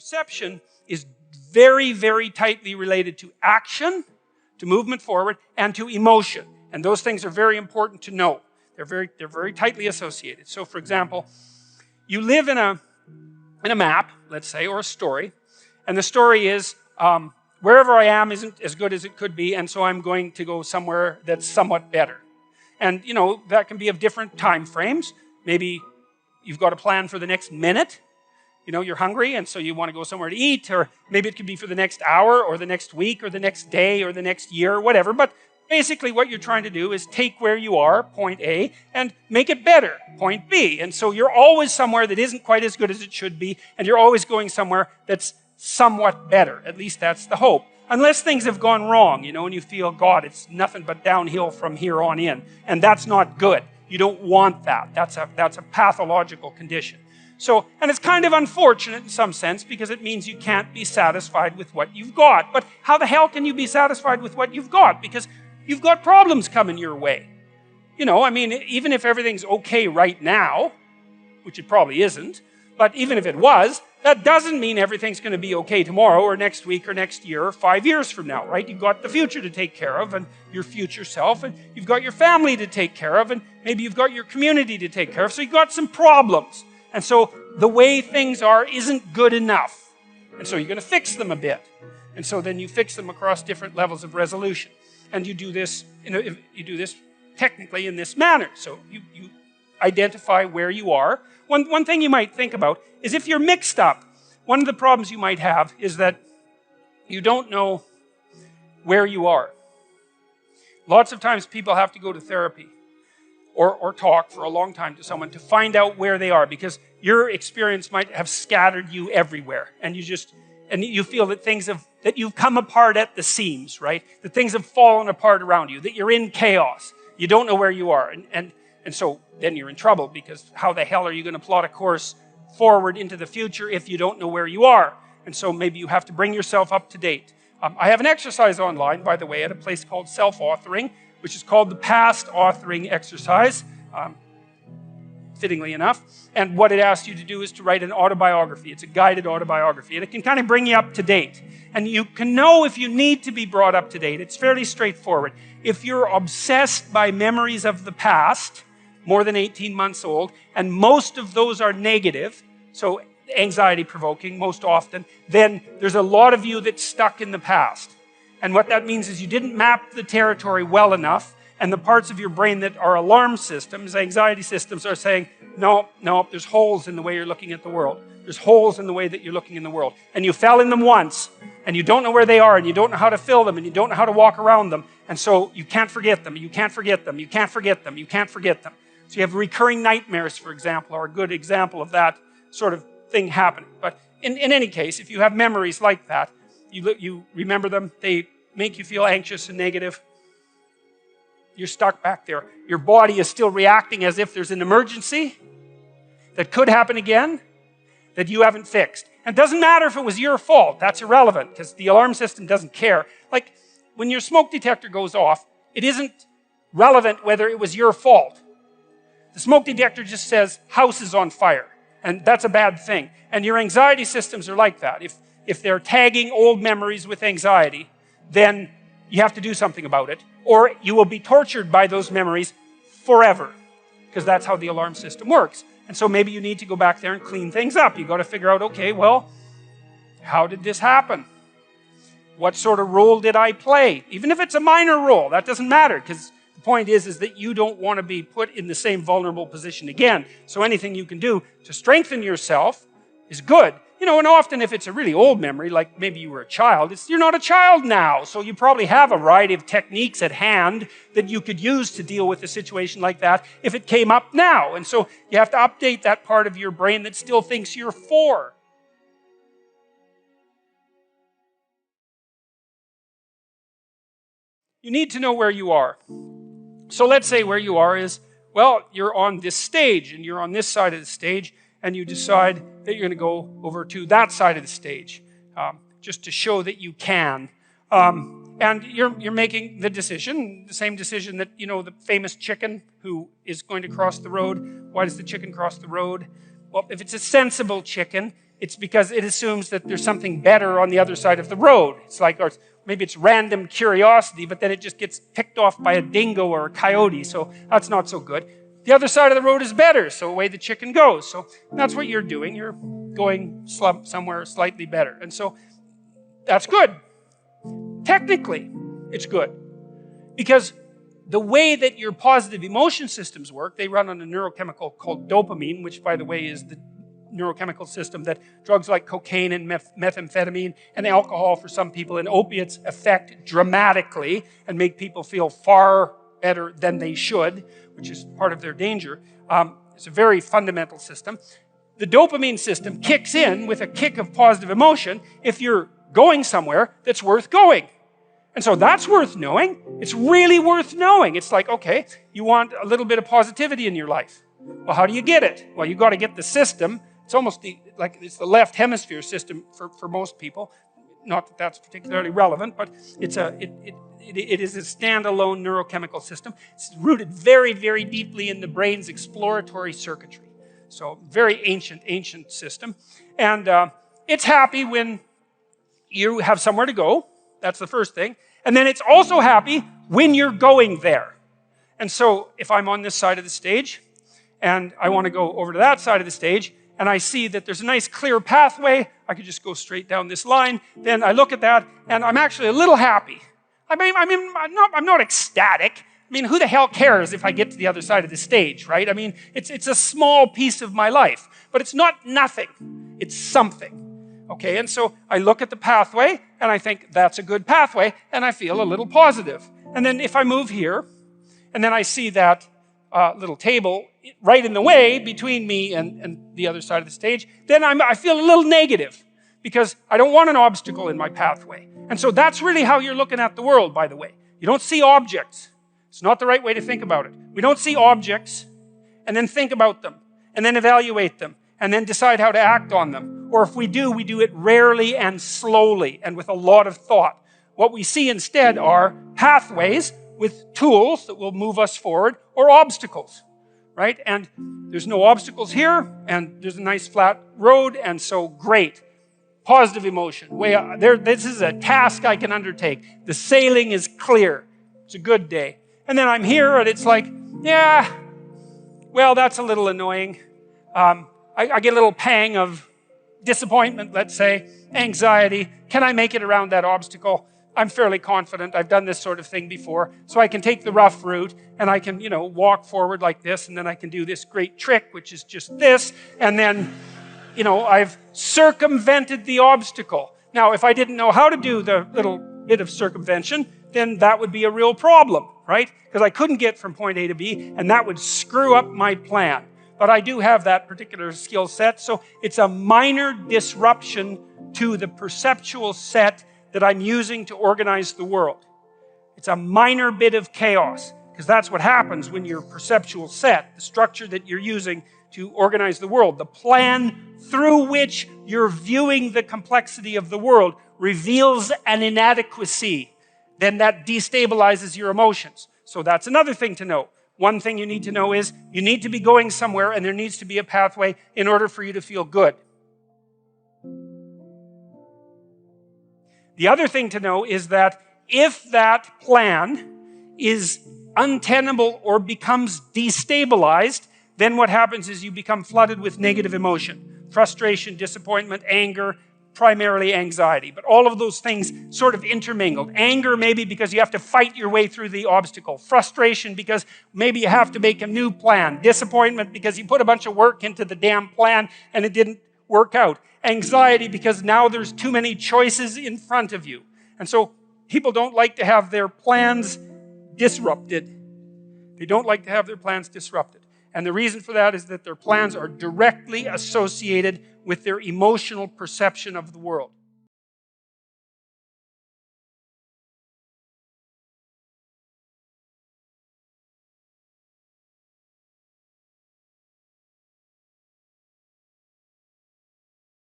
perception is very, very tightly related to action, to movement forward, and to emotion. And those things are very important to know. They're very tightly associated. So for example, you live in a map, let's say, or a story, and the story is, wherever I am isn't as good as it could be, and so I'm going to go somewhere that's somewhat better. And you know, that can be of different time frames. Maybe you've got a plan for the next minute. You know, you're hungry and so you want to go somewhere to eat, or maybe it could be for the next hour or the next week or the next day or the next year, or whatever. But basically what you're trying to do is take where you are, point A, and make it better, point B. And so you're always somewhere that isn't quite as good as it should be, and you're always going somewhere that's somewhat better. At least that's the hope. Unless things have gone wrong, you know, and you feel, God, it's nothing but downhill from here on in. And that's not good. You don't want that. That's a pathological condition. So, and it's kind of unfortunate in some sense because it means you can't be satisfied with what you've got. But how the hell can you be satisfied with what you've got? Because you've got problems coming your way. You know, I mean, even if everything's okay right now, which it probably isn't, but even if it was, that doesn't mean everything's going to be okay tomorrow or next week or next year or 5 years from now, right? You've got the future to take care of and your future self, and you've got your family to take care of, and maybe you've got your community to take care of. So you've got some problems. And so the way things are isn't good enough. And so you're going to fix them a bit. And so then you fix them across different levels of resolution. And you do this, you do this technically in this manner. So you identify where you are. One thing you might think about is if you're mixed up, one of the problems you might have is that you don't know where you are. Lots of times people have to go to therapy or talk for a long time to someone to find out where they are, because your experience might have scattered you everywhere, and you feel that that you've come apart at the seams, right? That things have fallen apart around you, that you're in chaos. You don't know where you are, and so then you're in trouble, because how the hell are you going to plot a course forward into the future if you don't know where you are? And so maybe you have to bring yourself up to date. I have an exercise online, by the way, at a place called Self-Authoring, which is called the Past Authoring Exercise, fittingly enough. And what it asks you to do is to write an autobiography. It's a guided autobiography, and it can kind of bring you up to date. And you can know if you need to be brought up to date. It's fairly straightforward. If you're obsessed by memories of the past, more than 18 months old, and most of those are negative, so anxiety-provoking most often, then there's a lot of you that's stuck in the past. And what that means is you didn't map the territory well enough, and the parts of your brain that are alarm systems, anxiety systems, are saying, no, there's holes in the way you're looking at the world. There's holes in the way that you're looking in the world. And you fell in them once, and you don't know where they are, and you don't know how to fill them, and you don't know how to walk around them, and so you can't forget them, you can't forget them, you can't forget them, you can't forget them. So you have recurring nightmares, for example, are a good example of that sort of thing happening. But in any case, if you have memories like that, you remember them, they make you feel anxious and negative, you're stuck back there. Your body is still reacting as if there's an emergency that could happen again that you haven't fixed. And it doesn't matter if it was your fault. That's irrelevant, because the alarm system doesn't care. Like, when your smoke detector goes off, it isn't relevant whether it was your fault. The smoke detector just says, house is on fire. And that's a bad thing. And your anxiety systems are like that. If they're tagging old memories with anxiety, then you have to do something about it. Or you will be tortured by those memories forever, because that's how the alarm system works. And so maybe you need to go back there and clean things up. You've got to figure out, okay, well, how did this happen? What sort of role did I play? Even if it's a minor role, that doesn't matter, because the point is that you don't want to be put in the same vulnerable position again. So anything you can do to strengthen yourself is good. You know, and often if it's a really old memory, like maybe you were a child, you're not a child now. So you probably have a variety of techniques at hand that you could use to deal with a situation like that if it came up now. And so you have to update that part of your brain that still thinks you're 4. You need to know where you are. So let's say where you are is, well, you're on this stage, and you're on this side of the stage, and you decide that you're going to go over to that side of the stage, just to show that you can. And you're making the decision, the same decision that, you know, the famous chicken who is going to cross the road. Why does the chicken cross the road? Well, if it's a sensible chicken, it's because it assumes that there's something better on the other side of the road. It's like, or maybe it's random curiosity, but then it just gets picked off by a dingo or a coyote, so that's not so good. The other side of the road is better, so away the chicken goes. So that's what you're doing. You're going somewhere slightly better. And so that's good. Technically, it's good. Because the way that your positive emotion systems work, they run on a neurochemical called dopamine, which, by the way, is the neurochemical system that drugs like cocaine and methamphetamine and alcohol for some people and opiates affect dramatically and make people feel far better than they should, which is part of their danger. It's a very fundamental system. The dopamine system kicks in with a kick of positive emotion if you're going somewhere that's worth going. And so that's worth knowing. It's really worth knowing. It's like, okay, you want a little bit of positivity in your life. Well, how do you get it? Well, you got to get the system. It's almost like it's the left hemisphere system for most people. Not that that's particularly relevant, but it is a standalone neurochemical system. It's rooted very, very deeply in the brain's exploratory circuitry. So very ancient system. And it's happy when you have somewhere to go. That's the first thing. And then it's also happy when you're going there. And so if I'm on this side of the stage and I want to go over to that side of the stage and I see that there's a nice clear pathway, I could just go straight down this line, then I look at that and I'm actually a little happy. I'm not ecstatic. I mean, who the hell cares if I get to the other side of the stage, right? I mean, it's a small piece of my life, but it's not nothing. It's something. Okay, and so I look at the pathway and I think that's a good pathway and I feel a little positive. And then if I move here and then I see that little table right in the way between me and the other side of the stage, then I feel a little negative because I don't want an obstacle in my pathway. And so that's really how you're looking at the world, by the way. You don't see objects. It's not the right way to think about it. We don't see objects and then think about them and then evaluate them and then decide how to act on them. Or if we do it rarely and slowly and with a lot of thought. What we see instead are pathways with tools that will move us forward or obstacles, right? And there's no obstacles here and there's a nice flat road and so great. Positive emotion. This is a task I can undertake. The sailing is clear. It's a good day. And then I'm here and it's like, yeah, well, that's a little annoying. I get a little pang of disappointment, let's say, anxiety. Can I make it around that obstacle? I'm fairly confident. I've done this sort of thing before. So I can take the rough route and I can, walk forward like this and then I can do this great trick, which is just this. And then, I've circumvented the obstacle. Now, if I didn't know how to do the little bit of circumvention, then that would be a real problem, right? Because I couldn't get from point A to B and that would screw up my plan. But I do have that particular skill set, so it's a minor disruption to the perceptual set that I'm using to organize the world. It's a minor bit of chaos, because that's what happens when your perceptual set, the structure that you're using to organize the world, the plan through which you're viewing the complexity of the world, reveals an inadequacy. Then that destabilizes your emotions. So that's another thing to know. One thing you need to know is you need to be going somewhere and there needs to be a pathway in order for you to feel good. The other thing to know is that if that plan is untenable or becomes destabilized, then what happens is you become flooded with negative emotion. Frustration, disappointment, anger, primarily anxiety. But all of those things sort of intermingled. Anger maybe because you have to fight your way through the obstacle. Frustration because maybe you have to make a new plan. Disappointment because you put a bunch of work into the damn plan and it didn't work out. Anxiety because now there's too many choices in front of you. And so people don't like to have their plans disrupted. They don't like to have their plans disrupted. And the reason for that is that their plans are directly associated with their emotional perception of the world.